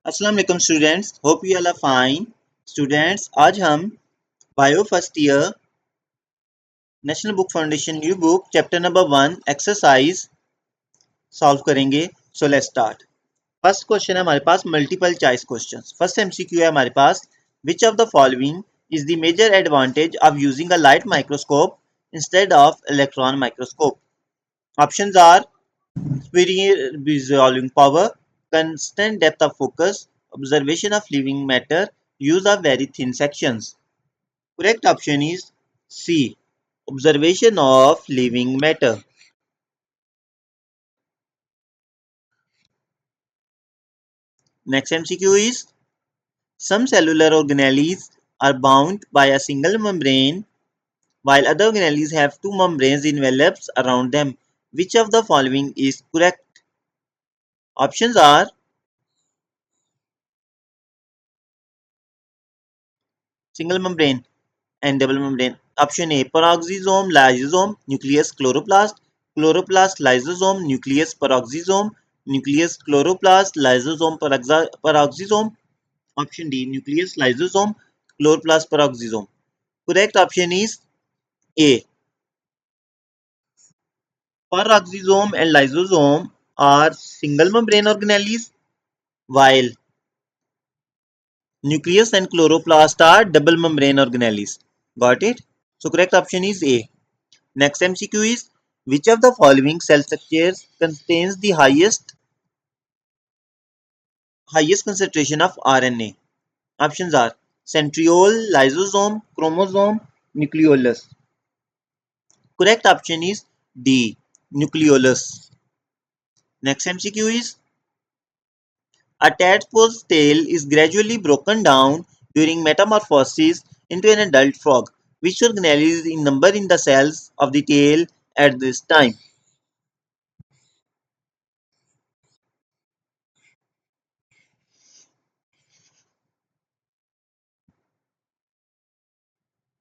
अस्सलाम वालेकुम students, hope you all are fine. Students, आज हम bio first year national book foundation new book chapter number 1 exercise solve करेंगे। So let's start. First question है हमारे पास multiple choice question. First MCQ है हमारे पास, which of the following is the major advantage of using a light microscope instead of electron microscope? Options are superior resolving power, constant depth of focus, observation of living matter, use of very thin sections. Correct option is C. Observation of living matter. Next MCQ is, some cellular organelles are bound by a single membrane while other organelles have two membranes envelopes around them. Which of the following is correct? Options are single membrane and double membrane. Option A, peroxisome, lysosome, nucleus, chloroplast, chloroplast, lysosome, nucleus, peroxisome, nucleus, chloroplast, lysosome, peroxisome. Option D, nucleus, lysosome, chloroplast, peroxisome. Correct option is A. Peroxisome and lysosome are single membrane organelles, while nucleus and chloroplast are double membrane organelles. Got it? So correct option is A. Next MCQ is, which of the following cell structures contains the highest concentration of RNA? Options are centriole, lysosome, chromosome, nucleolus. Correct option is D, nucleolus. Next MCQ is, a tadpole's tail is gradually broken down during metamorphosis into an adult frog. Which organelle is in number in the cells of the tail at this time?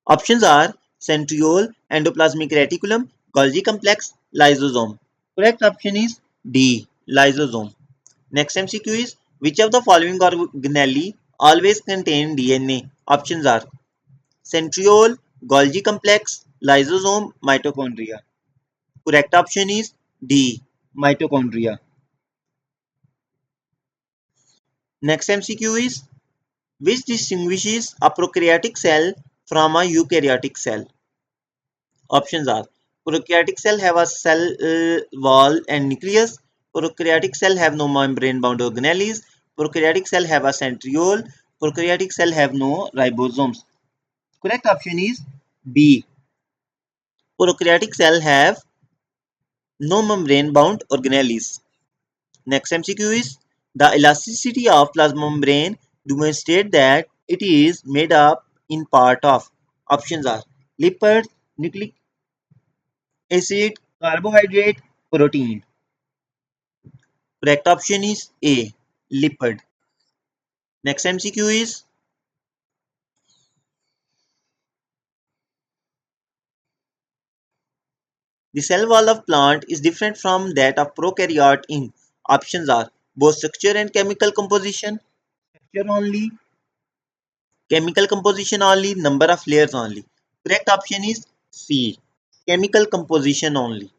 Options are centriole, endoplasmic reticulum, Golgi complex, lysosome. Correct option is D, lysosome. Next MCQ is, which of the following organelle always contain DNA? Options are centriole, Golgi complex, lysosome, mitochondria. Correct option is D, mitochondria. Next MCQ is, which distinguishes a prokaryotic cell from a eukaryotic cell? Options are prokaryotic cell have a cell wall and nucleus. Prokaryotic cell have no membrane bound organelles. Prokaryotic cell have a centriole. Prokaryotic cell have no ribosomes. Correct option is B. Prokaryotic cell have no membrane bound organelles. Next MCQ is, the elasticity of plasma membrane demonstrate that it is made up in part of. Options are lipids, nucleic acid, carbohydrate, protein. Correct option is A, lipid. Next MCQ is, the cell wall of plant is different from that of prokaryote in. Options are both structure and chemical composition, structure only, chemical composition only, number of layers only. Correct option is C, chemical composition only.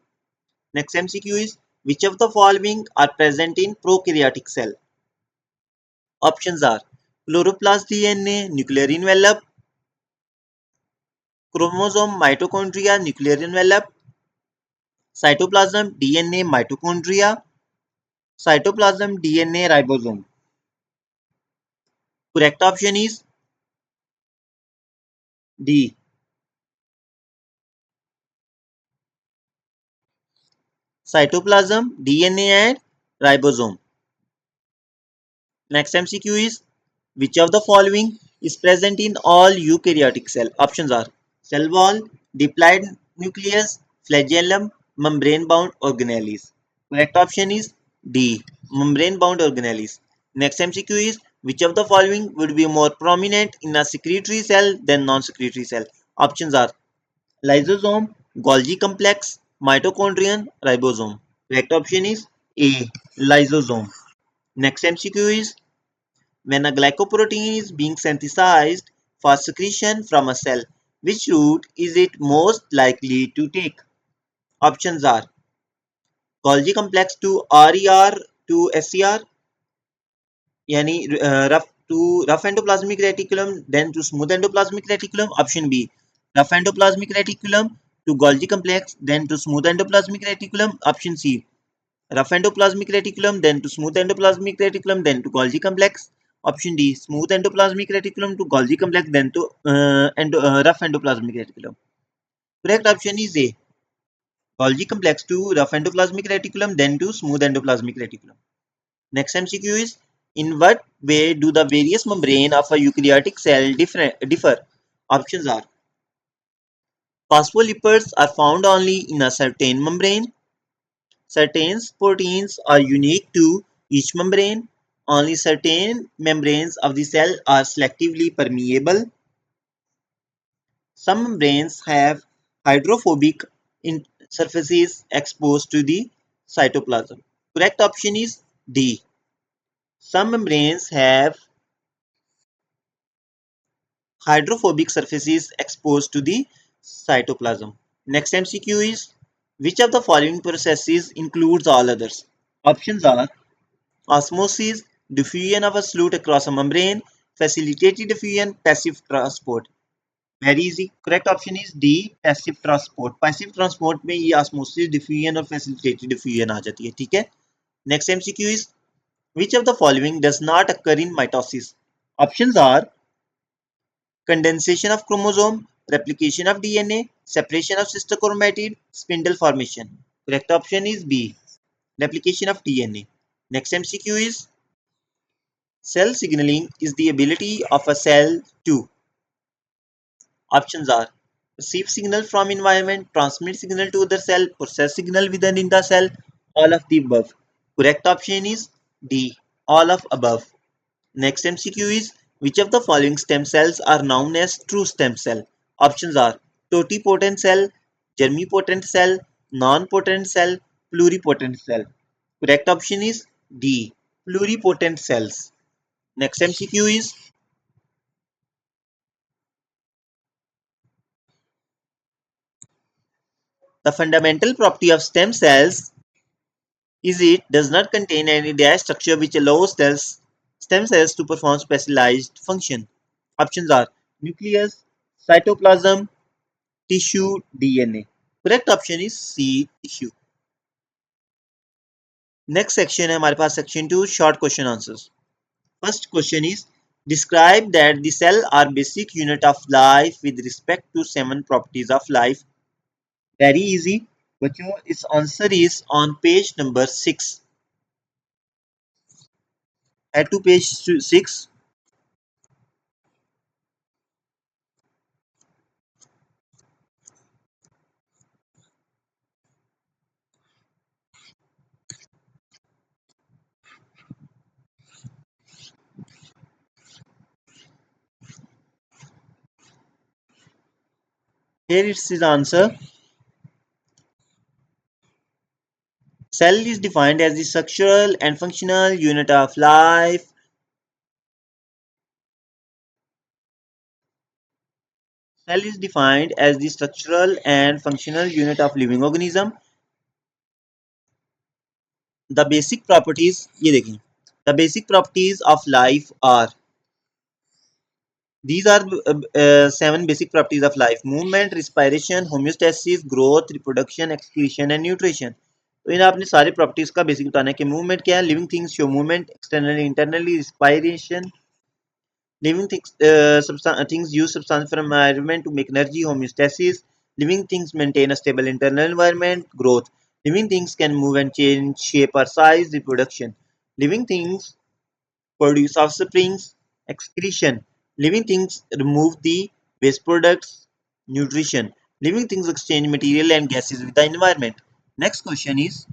Next MCQ is, which of the following are present in prokaryotic cell? Options are chloroplast DNA, nuclear envelope, chromosome, mitochondria, nuclear envelope, cytoplasm, DNA, mitochondria, cytoplasm, DNA, ribosome. Correct option is D, cytoplasm, DNA and ribosome. Next MCQ is, which of the following is present in all eukaryotic cell? Options are cell wall, diploid nucleus, flagellum, membrane bound organelles. Correct option is D, membrane bound organelles. Next MCQ is, which of the following would be more prominent in a secretory cell than non-secretory cell? Options are lysosome, Golgi complex, mitochondrion, ribosome. Correct option is A, lysosome. Next MCQ is, when a glycoprotein is being synthesized for secretion from a cell, which route is it most likely to take? Options are Golgi complex to RER to SCR, यानी rough endoplasmic reticulum, then to smooth endoplasmic reticulum. Option B, rough endoplasmic reticulum to Golgi complex, then to smooth endoplasmic reticulum. Option C, rough endoplasmic reticulum, then to smooth endoplasmic reticulum, then to Golgi complex. Option D, smooth endoplasmic reticulum to Golgi complex, then to rough endoplasmic reticulum. Correct option is A, Golgi complex to rough endoplasmic reticulum, then to smooth endoplasmic reticulum. Next MCQ is, in what way do the various membrane of a eukaryotic cell differ? Options are phospholipids are found only in a certain membrane. Certain proteins are unique to each membrane. Only certain membranes of the cell are selectively permeable. Some membranes have hydrophobic surfaces exposed to the cytoplasm. Correct option is D. Some membranes have hydrophobic surfaces exposed to the cytoplasm. Next MCQ is, which of the following processes includes all others? Options are osmosis, diffusion of a solute across a membrane, facilitated diffusion, passive transport. Very easy. Correct option is D, passive transport. Passive transport में ये osmosis, diffusion और facilitated diffusion आ जाती है, ठीक है? Next MCQ is, which of the following does not occur in mitosis? Options are condensation of chromosome, replication of DNA, separation of sister chromatid, spindle formation. Correct option is B, replication of DNA. Next MCQ is, cell signaling is the ability of a cell to. Options are receive signal from environment, transmit signal to other cell, process signal within the cell, all of the above. Correct option is D, all of above. Next MCQ is, which of the following stem cells are known as true stem cell? Options are totipotent cell, germipotent cell, non-potent cell, pluripotent cell. Correct option is D, pluripotent cells. Next MCQ is, the fundamental property of stem cells is it does not contain any structure which allows stem cells to perform specialized function. Options are nucleus, cytoplasm, tissue, DNA. Correct option is C, tissue. Next section है हमारे पास section 2 short question answers. First question is, describe that the cell are basic unit of life with respect to 7 properties of life. Very easy. बच्चों इस answer is on page number 6. Head to page 6. Here is his answer. Cell is defined as the structural and functional unit of life. Cell is defined as the structural and functional unit of living organism. The basic properties ये देखें. The basic properties of life are, these are 7 basic properties of life: movement, respiration, homeostasis, growth, reproduction, excretion and nutrition. तो इन आपने सारे properties का basic बताना है कि movement क्या है. Living things show movement externally internally. Respiration, living things use substance from environment to make energy. Homeostasis, living things maintain a stable internal environment. Growth, living things can move and change shape or size. Reproduction, living things produce offsprings. Excretion, living things remove the waste products. Nutrition, living things exchange material and gases with the environment. Next question is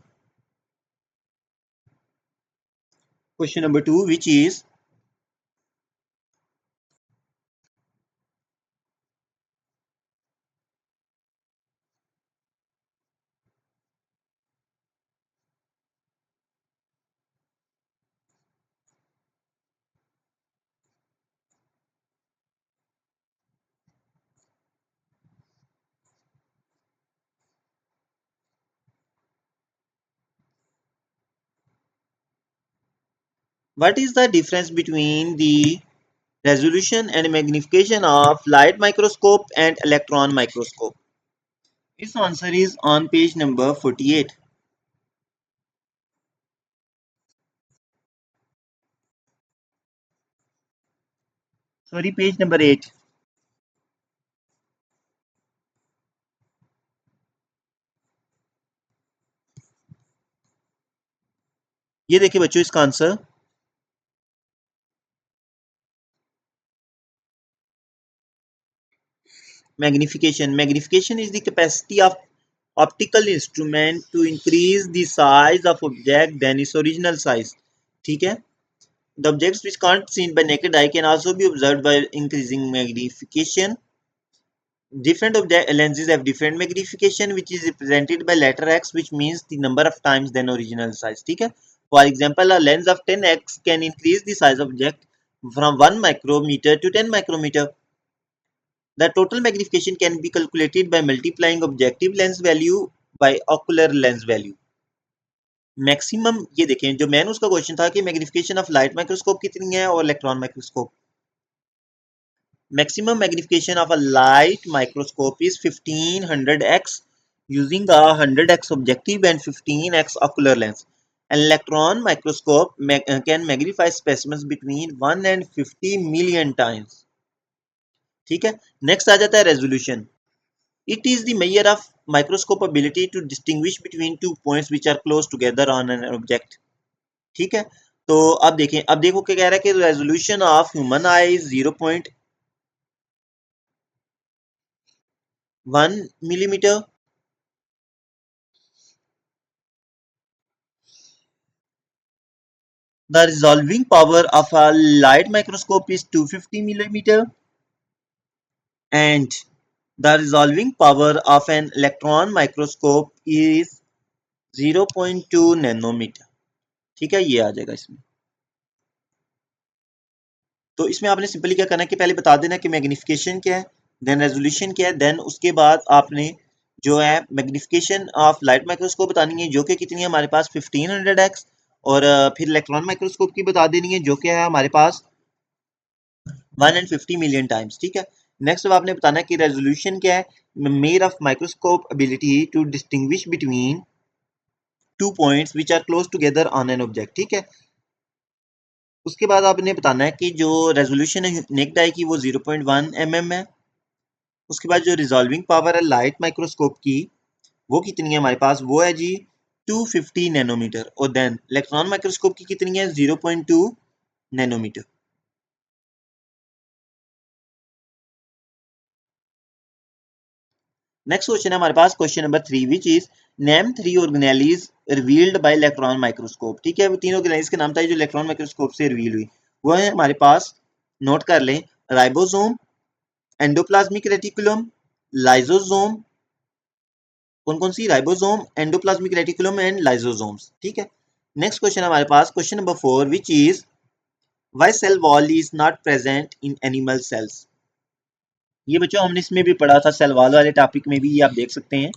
question number 2, which is, What is the difference between the resolution and magnification of light microscope and electron microscope? Its answer is on page number 48. Sorry, page number 8. ये देखिए बच्चों इसका answer magnification. Magnification is the capacity of optical instrument to increase the size of object than its original size. ठीक है. The objects which can't seen by naked eye can also be observed by increasing magnification. Different object lenses have different magnification which is represented by letter x, which means the number of times than original size. ठीक है. For example, a lens of 10x can increase the size of object from 1 micrometer to 10 micrometer. The total magnification can be calculated by multiplying objective lens value by ocular lens value. Maximum ये देखें जो मैंने उसका question था कि magnification of light microscope कितनी है और electron microscope. Maximum magnification of a light microscope is 1500x using a 100x objective and 15x ocular lens. An electron microscope can magnify specimens between 1 and 50 million times. ठीक है. Next आ जाता है resolution. It is the measure of microscope ability to distinguish between two points which are close together on an object. ठीक है. तो अब देखें, अब देखो क्या कह रहा है कि resolution of human I is 0.1 millimeter. The resolving power of a light microscope is 250 millimeter, and the resolving power of an electron microscope is 0.2 nanometer. ठीक है, ये आ जाएगा इसमें. तो इसमें आपने सिंपली क्या करना है कि पहले बता देना कि मैग्निफिकेशन क्या है, देन रेजोल्यूशन क्या है, देन उसके बाद आपने जो है मैग्निफिकेशन ऑफ लाइट माइक्रोस्कोप बतानी है जो कि कितनी है हमारे पास 1500x, और फिर इलेक्ट्रॉन माइक्रोस्कोप की बता देनी है जो कि है हमारे पास 150 मिलियन टाइम्स. ठीक है. नेक्स्ट अब आपने बताना है कि रेजोल्यूशन क्या है, made of microscope ability to distinguish between two points which are close together on an object. ठीक है. उसके बाद आपने बताना है कि जो रेजोल्यूशन है नेक्ड आई की वो 0.1 mm है. उसके बाद जो रिजॉल्विंग पावर है लाइट माइक्रोस्कोप की वो कितनी है हमारे पास, वो है जी 250 नैनोमीटर, और देन इलेक्ट्रॉन माइक्रोस्कोप की कितनी है 0.2 नैनोमीटर. नेक्स्ट क्वेश्चन है हमारे पास question number 3 which is name 3 organelles revealed by electron microscope. ठीक है, वो तीन ऑर्गेनेलीज के नाम था जो इलेक्ट्रॉन माइक्रोस्कोप से रिवील हुई. वो है हमारे पास, नोट कर लें, राइबोसोम, एंडोप्लाज्मिक रेटिकुलम, लाइसोसोम. कौन कौन सी, ribosome, endoplasmic reticulum and lysosomes. ठीक है. नेक्स्ट क्वेश्चन हमारे पास question number 4 which is why cell wall is not present in animal cells. ये बच्चों हमने इसमें भी पढ़ा था, सेल वॉल वाले टॉपिक में भी, ये आप देख सकते हैं.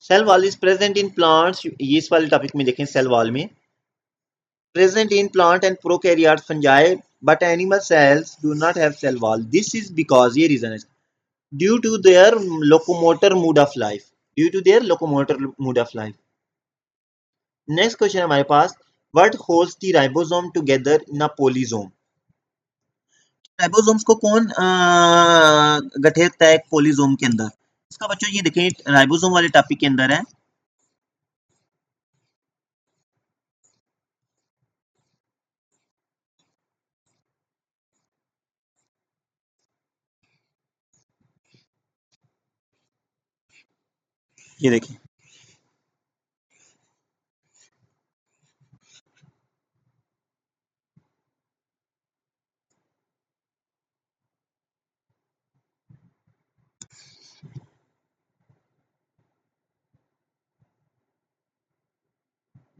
Cell wall is present in plants, ये इस वाले टॉपिक में देखें सेल वॉल में. Present in plant and prokaryotes fungi, but animal cells do not have cell wall. This is because, ये रीजन है, due to their locomotor mode of life. Due to their locomotor mode of life. Next question है हमारे पास, what holds the ribosome together in a polysome. Ribosomes को कौन गठेरता है एक पॉलीजोम के अंदर. इसका बच्चों ये देखें राइबोसोम वाले टॉपिक के अंदर है. ये देखें,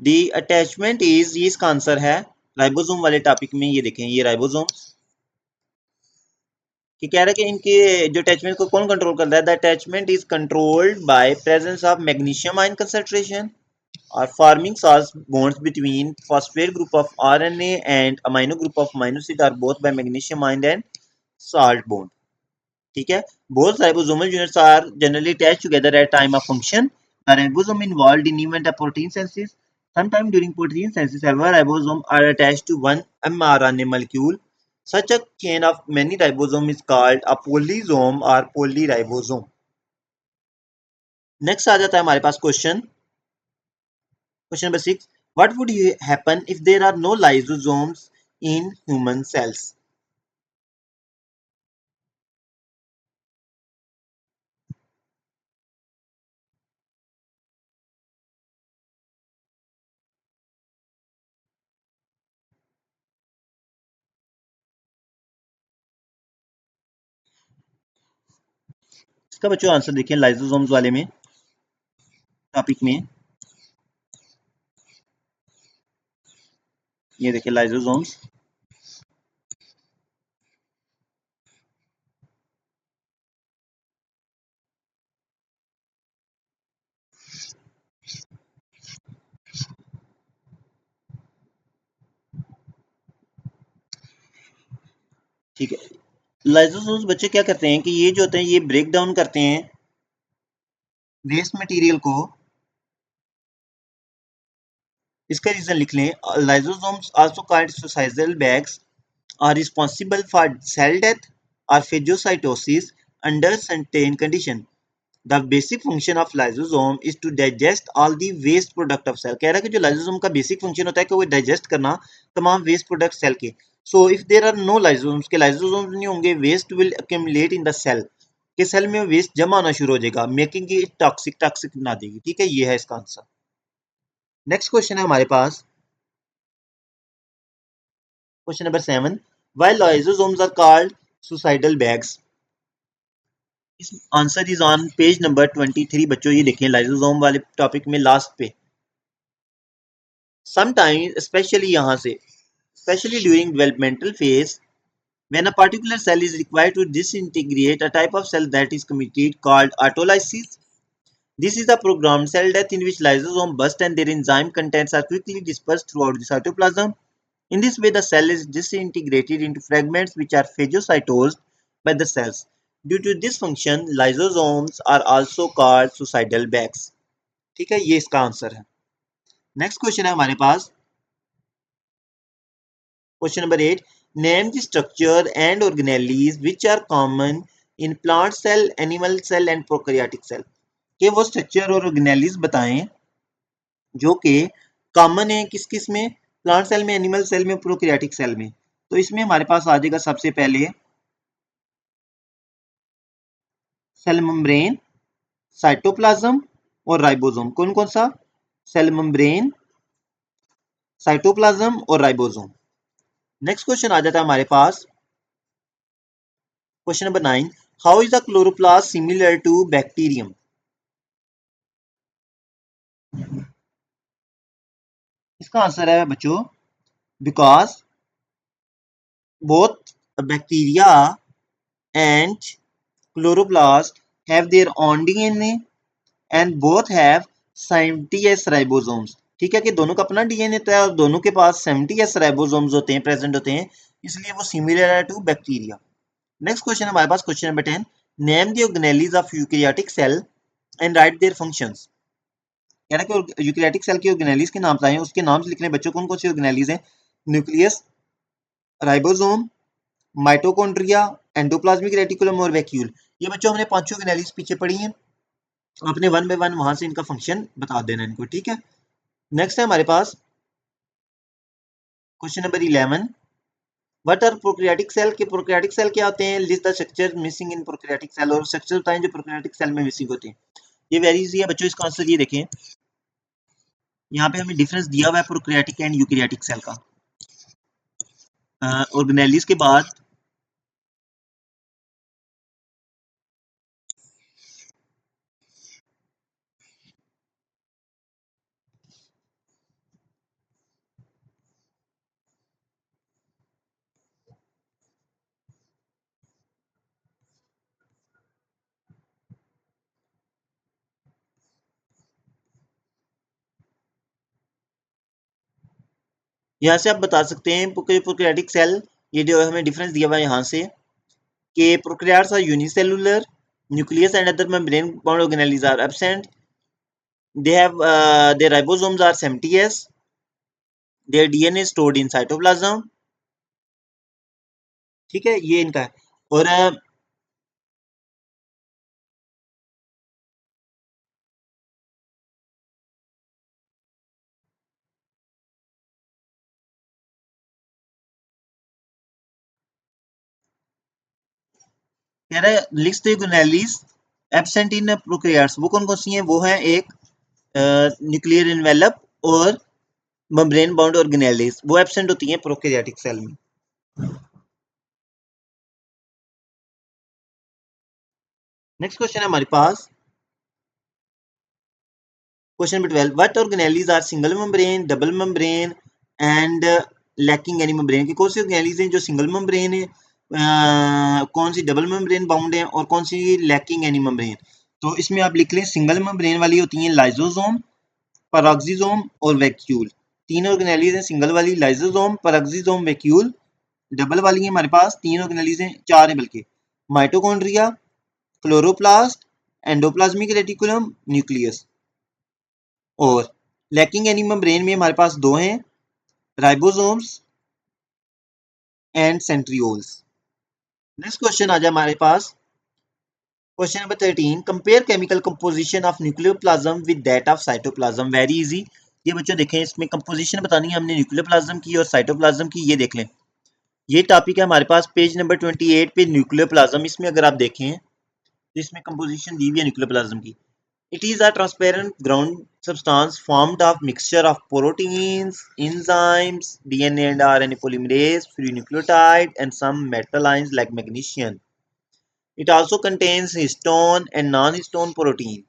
दी अटैचमेंट इज, ये इसका आंसर है राइबोसोम वाले टॉपिक में. ये देखें, ये राइबोसोम, कि कह रहा है कि इनके जो अटैचमेंट को कौन कंट्रोल करता है, the attachment is controlled by presence of magnesium ion concentration or forming charge bonds between phosphate group of RNA and amino group of amino acid are both by magnesium ion and salt bond. ठीक है. Both ribosomal units are generally attached together at time of function. The ribosome involved in event of protein synthesis. Sometime during protein synthesis, several ribosomes are attached to one mRNA molecule. Such a chain of many ribosomes is called a polysome or polyribosome. Next आ जाता है हमारे पास question. Question number 6. What would happen if there are no lysosomes in human cells? इसका बच्चों answer देखिए lysosomes वाले में topic में. ये देखिए लाइसोसोम्स. ठीक है. लाइसोसोम्स बच्चे क्या करते हैं कि ये जो होते हैं ये ब्रेक डाउन करते हैं वेस्ट मटेरियल को. इसका रीजन लिख लें. Lysosomes also called suicidal bags are responsible for cell death or phagocytosis under certain condition. The basic function of lysosome is to digest all the waste product of cell. कह रहा है कि जो lysosome का basic function होता है कि वो digest करना तमाम waste product cell के. So if there are no lysosomes, के lysosomes नहीं होंगे, waste will accumulate in the cell. के सेल में वेस्ट जमा होना शुरू हो जाएगा, मेकिंग इट टॉक्सिक बना देगी. ठीक है, ये है इसका आंसर. नेक्स्ट क्वेश्चन है हमारे पास question number 7. Why lysosomes are called suicidal bags? Answer is on page number 23. बच्चों ये देखें लाइसोसोम वाले टॉपिक में लास्ट पे. समटाइम्स स्पेशली यहाँ से especially during developmental phase when a particular cell is required to disintegrate a type of cell that is committed called autolysis. This is a programmed cell death in which lysosome burst and their enzyme contents are quickly dispersed throughout the cytoplasm. In this way, the cell is disintegrated into fragments which are phagocytosed by the cells. Due to this function, lysosomes are also called suicidal bags. ठीक है, ये इसका answer है. Next question है हमारे पास question number 8. Name the structure and organelles which are common in plant cell, animal cell and prokaryotic cell. के वो स्ट्रक्चर और ऑर्गेनेलीज बताएं जो कि कॉमन है किस किस में, प्लांट सेल में, एनिमल सेल में, प्रोकैरियोटिक सेल में. तो इसमें हमारे पास आ जाएगा सबसे पहले सेल मेम्ब्रेन, साइटोप्लाज्म और राइबोसोम. कौन कौन सा? सेल मेम्ब्रेन, साइटोप्लाज्म और राइबोसोम. नेक्स्ट क्वेश्चन आ जाता है हमारे पास question number 9. How is the chloroplast similar to bacterium? इसका आंसर है बच्चों because both bacteria and chloroplast have their own DNA and both have 70s ribosomes. ठीक है कि दोनों का अपना डीएनए होता है और दोनों के पास 70s राइबोसोम्स होते हैं, प्रेजेंट होते हैं, इसलिए वो सिमिलर है टू बैक्टीरिया. नेक्स्ट क्वेश्चन हमारे पास question number 10. Name the organelles of eukaryotic cell and write their functions. कह रहा है कि यूकैरियोटिक सेल के ऑर्गेनेलीज के नाम बताएं, उसके नाम लिखने बच्चों. कौन कौन सी ऑर्गेनेलीज हैं? Nucleus, ribosome, mitochondria, endoplasmic reticulum और वैक्यूल. ये बच्चों हमने पांचों एनालिसिस पीछे पढ़ी हैं. आपने वन बाय वन वहां से इनका फंक्शन बता देना इनको. ठीक है. नेक्स्ट है हमारे पास question number 11. What are prokaryotic cell? के प्रोकैरियोटिक सेल क्या होते हैं? List the structure missing in prokaryotic cell. और स्ट्रक्चर बताएं जो प्रोकैरियोटिक सेल में मिसिंग होते हैं. ये वेरी इजी है बच्चों. इसका आंसर ये देखें, यहाँ पे हमें डिफरेंस दिया हुआ है प्रोकैरियोटिक एंड यूकैरियोटिक सेल का. ऑर्गेनेलिस के बाद यहाँ से आप बता सकते हैं प्रोकैरियोटिक सेल, ये जो हमें डिफरेंस दिया हुआ है यहाँ से कि prokaryotes are unicellular, nucleus and other membrane bound organelles are absent, they have their ribosomes are 70s, their DNA is stored in cytoplasm। ठीक है, ये इनका है। और कह रहा है list the organelles absent in prokaryotes, वो कौन कौन सी हैं? वो है एक न्यूक्लियर इन्वेलप और मेम्ब्रेन बाउंड ऑर्गेनेल्स, वो एब्सेंट होती हैं प्रोकैरियोटिक सेल में। नेक्स्ट क्वेश्चन है हमारे पास question number 12, what organelles are single membrane, double membrane and lacking any membrane, की कौन सी ऑर्गेनेल्स हैं जो सिंगल मेम्ब्रेन है, कौन सी डबल मेम्ब्रेन बाउंड है और कौन सी लैकिंग एनी मेम्ब्रेन? तो इसमें आप लिख लें सिंगल मेम्ब्रेन वाली होती हैं लाइसोसोम, पैराक्सिसोम और वैक्यूल। तीन ऑर्गेनेल्स हैं सिंगल वाली, लाइसोसोम, पैराक्सिसोम, वैक्यूल। डबल वाली है हमारे पास तीन ऑर्गेनेल्स हैं, चार हैं बल्कि, mitochondria, chloroplast, endoplasmic reticulum, nucleus. और लैकिंग एनी मेम्ब्रेन में हमारे पास दो हैं, ribosomes and centrioles. Next question आ जाए हमारे पास question number 13, compare chemical composition of nucleoplasm with that of cytoplasm. Very easy, ये बच्चों देखें, इसमें कंपोजिशन बतानी है हमने न्यूक्लियोप्लाज्म की और साइटोप्लाज्म की। ये देख लें, ये टॉपिक है हमारे पास पेज नंबर 28 पे, न्यूक्लियोप्लाज्म। इसमें अगर आप देखें तो इसमें कंपोजिशन दी हुई है न्यूक्लियोप्लाज्म की। It is a transparent ground substance formed of mixture of proteins, enzymes, DNA and RNA polymerase, free nucleotide, and some metal ions like magnesium. It also contains histone and non-histone protein.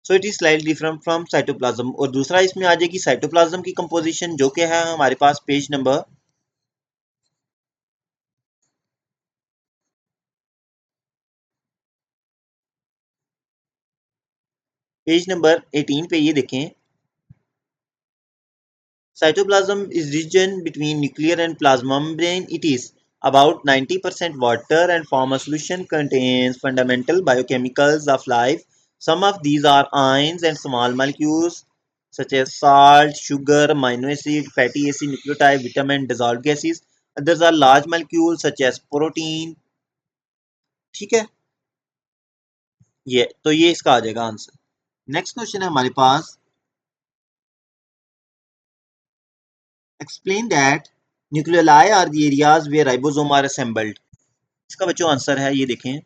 So it is slightly different from cytoplasm. और दूसरा इसमें आ जाएगी cytoplasm की composition, जो कि है हमारे पास page number 18 पे। ये देखें, cytoplasm is region between nuclear and plasma membrane. It is about 90% water and form a solution contains fundamental biochemicals of life. Some of these are ions and small molecules such as salt, sugar, amino acid, fatty acid, nucleotide, vitamin, dissolved gases. Others are large molecules such as protein। ठीक है, ये इसका आ जाएगा answer. Next question है हमारे पास, explain that nucleoli are the areas where ribosome are assembled। इसका बच्चों answer है, ये देखें,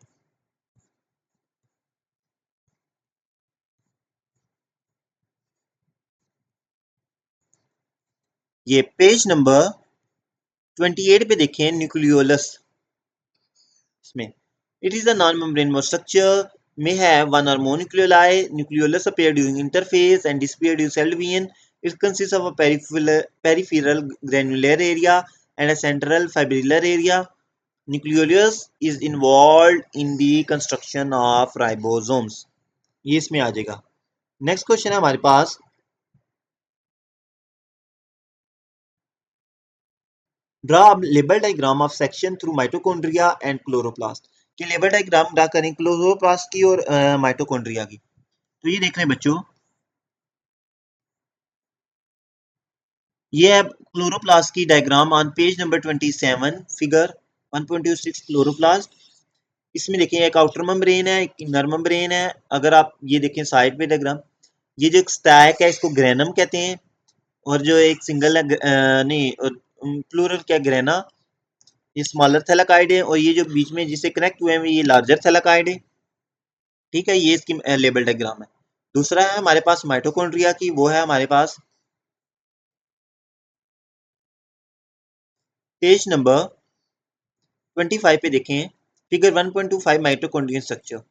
ये पेज नंबर 28 पे देखें, न्यूक्लियोलस। इसमें it is a non-membranous structure, may have one or more nucleoli. Nucleolus appear during interphase and disappear during cell division. It consists of a peripheral granular area and a central fibrillar area. Nucleolus is involved in the construction of ribosomes। ये इसमें आ जाएगा। Next question है हमारे पास, draw label diagram of section through mitochondria and chloroplast. कि label diagram draw करें chloroplast की और माइटोकॉन्ड्रिया की। तो ये देख रहे हैं बच्चों, ये है क्लोरोप्लास्ट की diagram on page number 27, figure 1.26 chloroplast. इसमें देखिए एक आउटर मेम्ब्रेन है, एक इनर मेम्ब्रेन है। अगर आप ये देखें साइड पे डायग्राम, ये जो एक स्टैक है इसको ग्रेनम कहते हैं, और जो एक सिंगल है नहीं, प्लूरल क्या, ग्रेना, ये स्मॉलर थैलाकाइड है, और ये जो बीच में जिससे कनेक्ट हुए हैं ये लार्जर थैलाकाइड है। ठीक है, ये इसकी लेबल डायग्राम है। दूसरा है हमारे पास माइटोकॉन्ड्रिया की, वो है हमारे पास पेज नंबर 25 पे देखें, फिगर 1.25 माइटोकॉन्ड्रियन स्ट्रक्चर।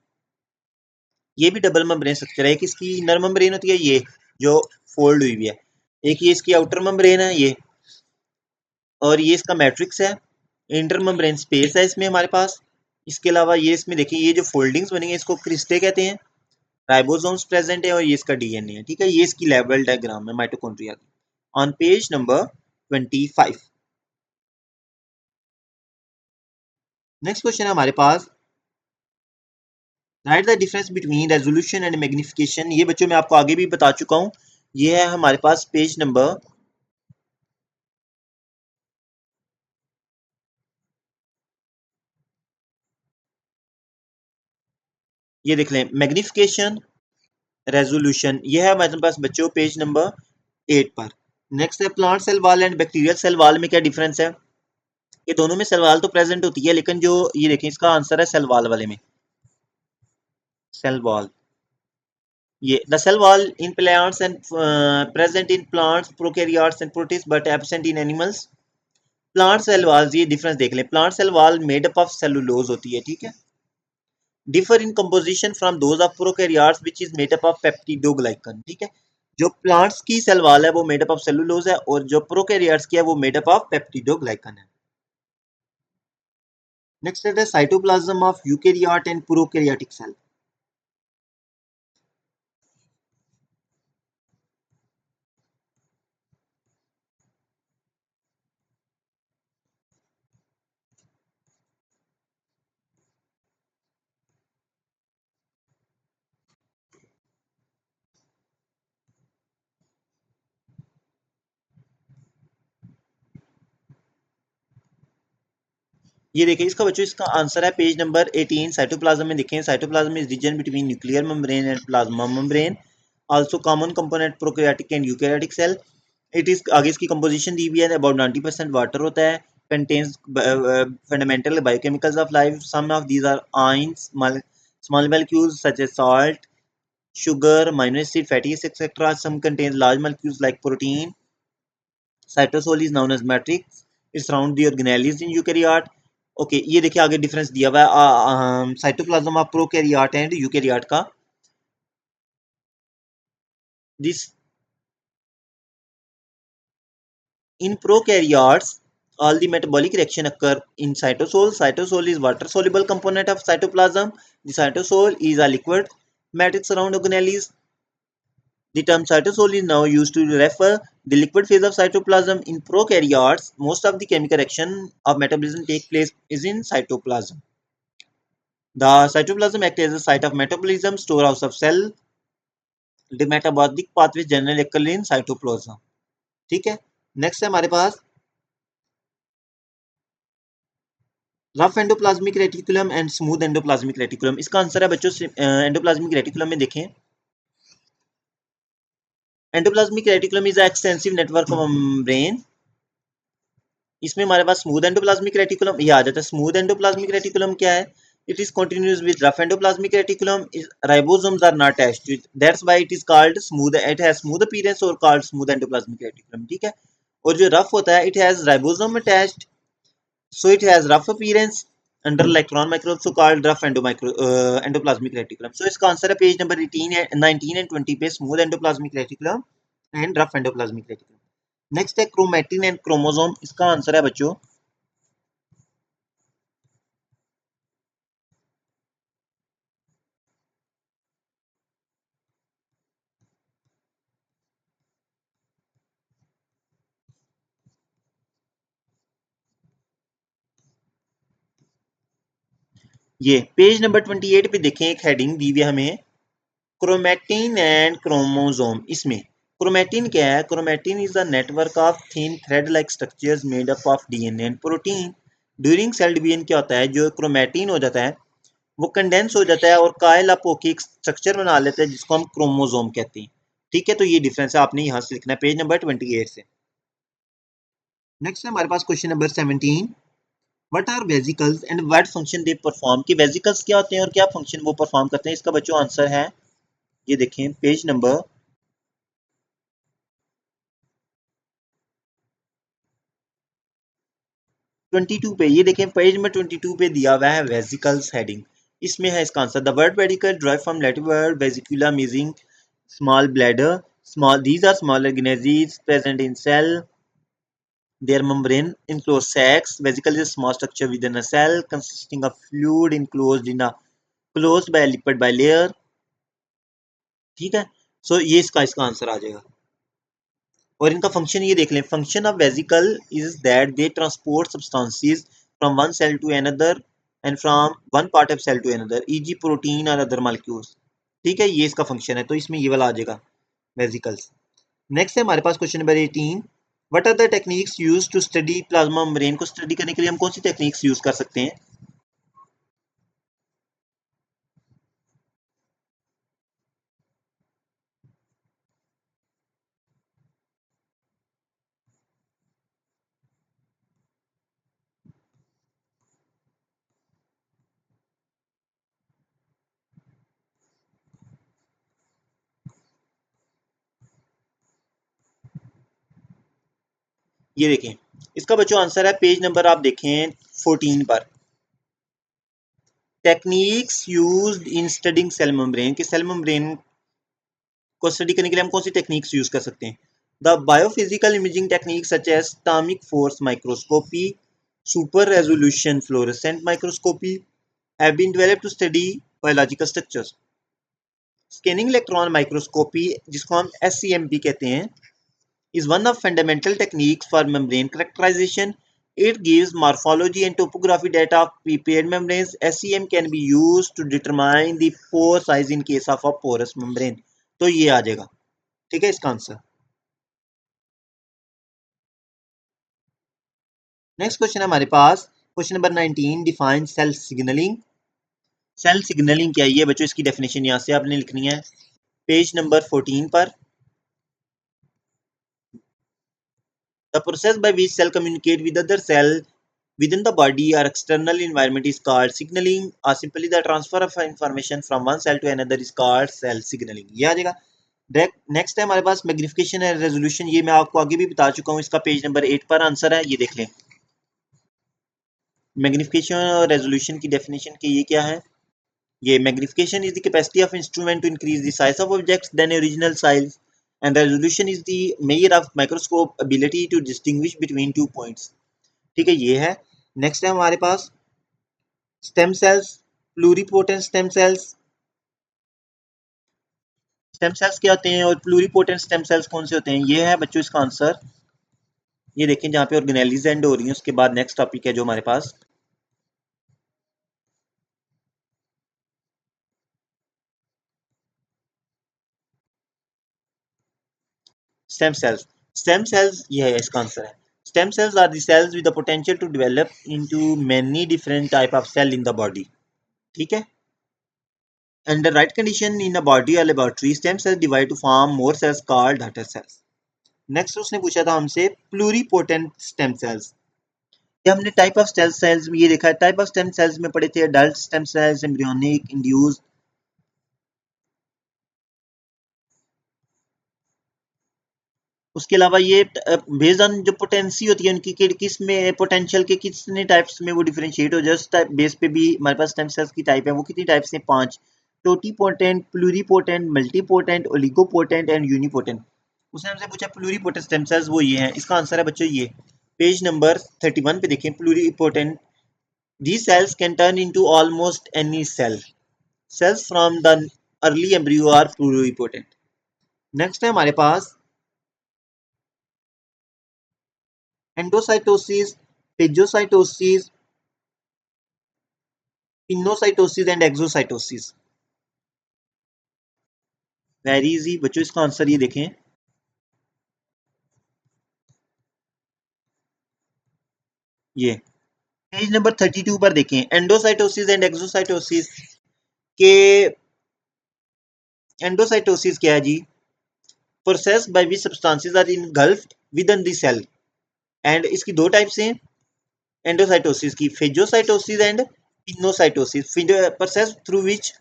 ये भी डबल मेम्ब्रेन स्ट्रक्चर है। एक इसकी इनर मेम्ब्रेन होती है, ये जो फोल्ड हुई हुई है, एक ये इसकी आउटर मेम्ब्रेन है ये, और ये इसका मैट्रिक्स है। इंटर मेम्ब्रेन स्पेस है इसमें हमारे पास। इसके अलावा ये इसमें देखिए, ये जो फोल्डिंग्स बनी है इसको क्रिस्टे कहते हैं। राइबोसोम्स प्रेजेंट है और ये इसका डीएनए है। ठीक है, ये इसकी लेवल डायग्राम है माइटोकॉन्ड्रिया की। on page number 25. Next question है हमारे पास, write the difference between resolution and magnification. ये बच्चों मैं आपको आगे भी बता चुका हूँ। ये है हमारे पास पेज नंबर, ये देख लें, मैग्निफिकेशन, रेजोल्यूशन, ये है हमारे पास बच्चों पेज नंबर 8 पर। नेक्स्ट है plant cell wall and bacterial cell wall में क्या डिफरेंस है। ये दोनों में सेल वॉल तो प्रेजेंट होती है, लेकिन जो ये देखें इसका आंसर है सेल वॉल वाले में, सेल वॉल। ये the cell wall in plants and present in plants prokaryotes and protist but absent in animals. Plant cell wall, ये डिफरेंस देख लें, plant cell wall made up of cellulose होती है, ठीक है, differ in composition from those of prokaryotes which is made up of peptidoglycan, ठीक है। जो प्लांट्स की सेल वॉल है वो मेड अप ऑफ सेलुलोज है, और जो प्रोकैरियोट्स की है वो मेड अप ऑफ पेप्टिडोग्लाइकन है। नेक्स्ट है cytoplasm of eukaryote and prokaryotic cell. ये देखिए इसका बच्चों, इसका आंसर है पेज नंबर 18। साइटोप्लाज्म में देखें, cytoplasm is region between nuclear membrane and plasma membrane, also common component prokaryotic and eukaryotic cell. It is, आगे इसकी कंपोजिशन दी हुई है, अबाउट 90% वाटर होता है, contains fundamental biochemicals of life, some of these are ions, small molecules such as salt, sugar, amino acid, fatty acids, etc. Some contain large molecules like protein. Cytosol is known as matrix. It surrounds the organelles in eukaryote. Okay ये देखिए आगे difference दिया हुआ है cytoplasm of prokaryote and eukaryote का। This in prokaryotes all the metabolic reaction occur in cytosol. Cytosol is water soluble component of cytoplasm. The cytosol is a liquid matrix around organelles. The term cytosol is now used to refer the liquid phase of cytoplasm. In prokaryotes, most of the chemical action of metabolism take place is in cytoplasm. The cytoplasm acts as a site of metabolism, storehouse of cell. The metabolic pathways generally occur in cytoplasm. ठीक है, next है हमारे पास rough endoplasmic reticulum and smooth endoplasmic reticulum. इसका answer है बच्चों endoplasmic reticulum में देखें, endoplasmic reticulum is extensive network of brain. इसमें हमारे पास स्मूथ एंडोप्लाज्मिक रेटिकुलम ये आ जाता है। स्मूथ एंडोप्लाज्मिक रेटिकुलम क्या है, it is continuous with rough endoplasmic reticulum, ribosomes are not attached to it, that's why it is called smooth, it has smooth appearance और called smooth endoplasmic reticulum, ठीक है। और जो रफ होता है, it has ribosome attached, so it has rough appearance under electron microscope, so called rough endoplasmic reticulum. So इसका answer है page number 18 19 and 20 पे, smooth endoplasmic reticulum and rough endoplasmic reticulum. Next है chromatin and chromosome. इसका answer है बच्चों, ये page number 28 पे देखें, एक हेडिंग दी हुई है हमें, क्रोमैटिन एंड क्रोमोसोम। इसमें क्रोमैटिन क्या है, chromatin is the network of thin thread like structures made up of DNA and protein. During cell division क्या होता है, जो क्रोमैटिन हो जाता है वो कंडेंस हो जाता है और कायल अप होकर एक स्ट्रक्चर बना लेता है जिसको हम क्रोमोसोम कहते हैं, ठीक है। तो ये डिफरेंस है, आपने यहाँ से लिखना है पेज नंबर 28 से। नेक्स्ट है हमारे पास question number 17, what are vesicles and what function they perform. कि वेसिकल्स क्या होते हैं और क्या फंक्शन वो परफॉर्म करते हैं। इसका बच्चों आंसर है, ये देखें पेज नंबर 22 पे, ये देखें पेज नंबर 22 पे दिया हुआ है वेसिकल्स हेडिंग। इसमें है इसका answer, the word vesicle drive from Latin word vesicula meaning small bladder, small, these are small organisms present in cell. Their membrane enclosed sacs. Vesicle is a small structure within a cell consisting of fluid enclosed in a closed by a lipid bilayer, ठीक है। सो ये इसका इसका answer आ जाएगा। और इनका function ये देख लें, function of vesicle is that they transport substances from one cell to another and from one part of cell to another eg protein और अदर मॉलिक्यूल्स। ठीक है, ये इसका फंक्शन है, तो इसमें ये वाला आ जाएगा वेसिकल्स। नेक्स्ट है हमारे पास question number 18, what are the techniques used to study plasma membrane, को स्टडी करने के लिए हम कौन सी टेक्निक्स यूज कर सकते हैं। ये देखें, इसका बच्चों आंसर है पेज नंबर आप देखें 14 पर। Techniques used in studying cell membrane, कि सेल मेम्ब्रेन को स्टडी करने के लिए हम कौन सी टेक्निक्स यूज कर सकते हैं। The biophysical imaging technique such as atomic force microscopy, super resolution fluorescent microscopy have been developed to study biological structures. Scanning electron microscopy, जिसको हम SCMP कहते हैं, is one of fundamental techniques for membrane characterization. It gives morphology and topography data of prepared membranes. SEM can be used to determine the pore size in case of a porous membrane. तो ये आ जाएगा, ठीक है इसका answer. Next question है हमारे पास, question number 19, define cell signalling. Cell signalling क्या है ये बच्चों, इसकी डेफिनेशन यहाँ से आपने लिखनी है पेज नंबर 14 पर। The process by which cell communicate with other cell within the body or external environment is called signaling, or simply the transfer of information from one cell to another is called cell signaling। ये आ जाएगा। Next है हमारे पास magnification है resolution, ये मैं आपको आगे भी बता चुका हूँ, इसका पेज नंबर 8 पर आंसर है, ये देख लें। मैग्निफिकेशन और रेजोल्यूशन की डेफिनेशन की ये क्या है, ये magnification is the capacity of instrument to increase the size of objects then original size, and resolution is the measure of microscope ability to distinguish between two points. ठीक है, ये है। नेक्स्ट है हमारे पास stem cells, pluripotent stem cells. Stem cells क्या होते हैं और प्लूरीपोटेंट स्टेम सेल्स कौन से होते हैं, ये है बच्चों इसका आंसर। ये देखें जहाँ पे ऑर्गेनेलिज एंड हो रही है, उसके बाद नेक्स्ट टॉपिक है जो हमारे पास स्टेम सेल्स। स्टेम सेल्स ये है, इसका आंसर है। Stem cells are the cells with the potential to develop into many different type of cell in the body. ठीक है, under right condition in a body और laboratory stem cells divide to form more cells called daughter cells. Next उसने पूछा था हमसे pluripotent stem cells. ये हमने type of stem cells में ये देखा है, टाइप ऑफ स्टेम सेल्स में पढ़े थे adult stem cells, embryonic, induced. उसके अलावा ये बेस्ड ऑन जो पोटेंसी होती है उनकी किस में पोटेंशियल के कितने टाइप्स में वो डिफरेंशिएट हो, जस्ट टाइप बेस पे भी हमारे पास स्टेम सेल्स की टाइप है, वो कितनी टाइप्स हैं, 5। Totipotent, pluripotent, multipotent, oligopotent and unipotent. उसने हमसे पूछा प्लूरीपोटेंट स्टेम सेल्स वो ये हैं, इसका आंसर है बच्चों ये पेज नंबर 31 पे देखें। Pluripotent, these cells can turn into almost any cell. Cells from the early embryo are pluripotent. Next है हमारे पास endocytosis, phagocytosis, pinocytosis and exocytosis. Very easy बच्चों, इसका आंसर ये देखें, ये पेज नंबर 32 पर देखें। एंडोसाइटोसिस एंड एक्सोसाइटोसिस के, एंडोसाइटोसिस क्या है जी, process by which substances are engulfed with in the cell, and इसकी दो टाइप्स हैं एंडोसाइटोसिस की, phagocytosis and pinocytosis. Process through which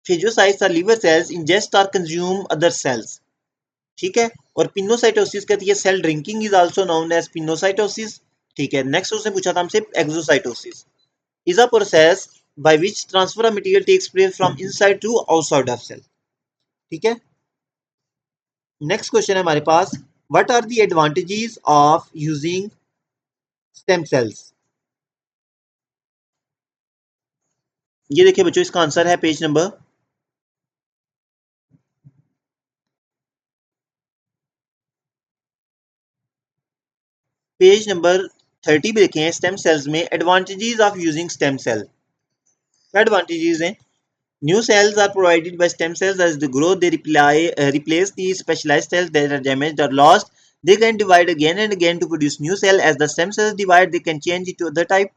phagocytes are liver cells ingest और कंज्यूम अदर सेल्स। ठीक है, और पिनोसाइटोसिस कहती है cell drinking is also known as pinocytosis. ठीक है, नेक्स्ट उसने पूछा था हमसे exocytosis is a process by which transfer of material takes place from inside to outside of cell. ठीक है, नेक्स्ट क्वेश्चन है हमारे पास, what are the advantages of using stem cells. ये देखिए बच्चों, इसका आंसर है पेज नंबर 30 पे देखें। स्टेम सेल्स में advantages of using stem cell. क्या एडवांटेजेस हैं? New cells are provided by stem cells. As they grow, they replace the specialized cells that are damaged or lost. They can divide again and again to produce new cell. As the stem cells divide, they can change into other type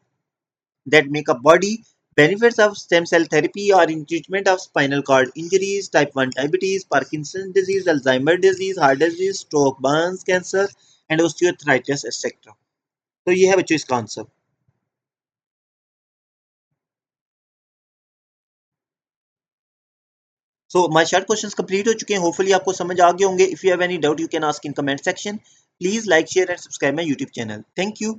that make up body. Benefits of stem cell therapy are in treatment of spinal cord injuries, type 1 diabetes, Parkinson's disease, Alzheimer's disease, heart disease, stroke, burns, cancer, and osteoarthritis, etc. तो ये है बच्चों इसका answer. So my short questions complete हो चुके हैं। Hopefully आपको समझ आ गए होंगे। If you have any doubt, you can ask in comment section. Please like, share and subscribe my YouTube channel. Thank you.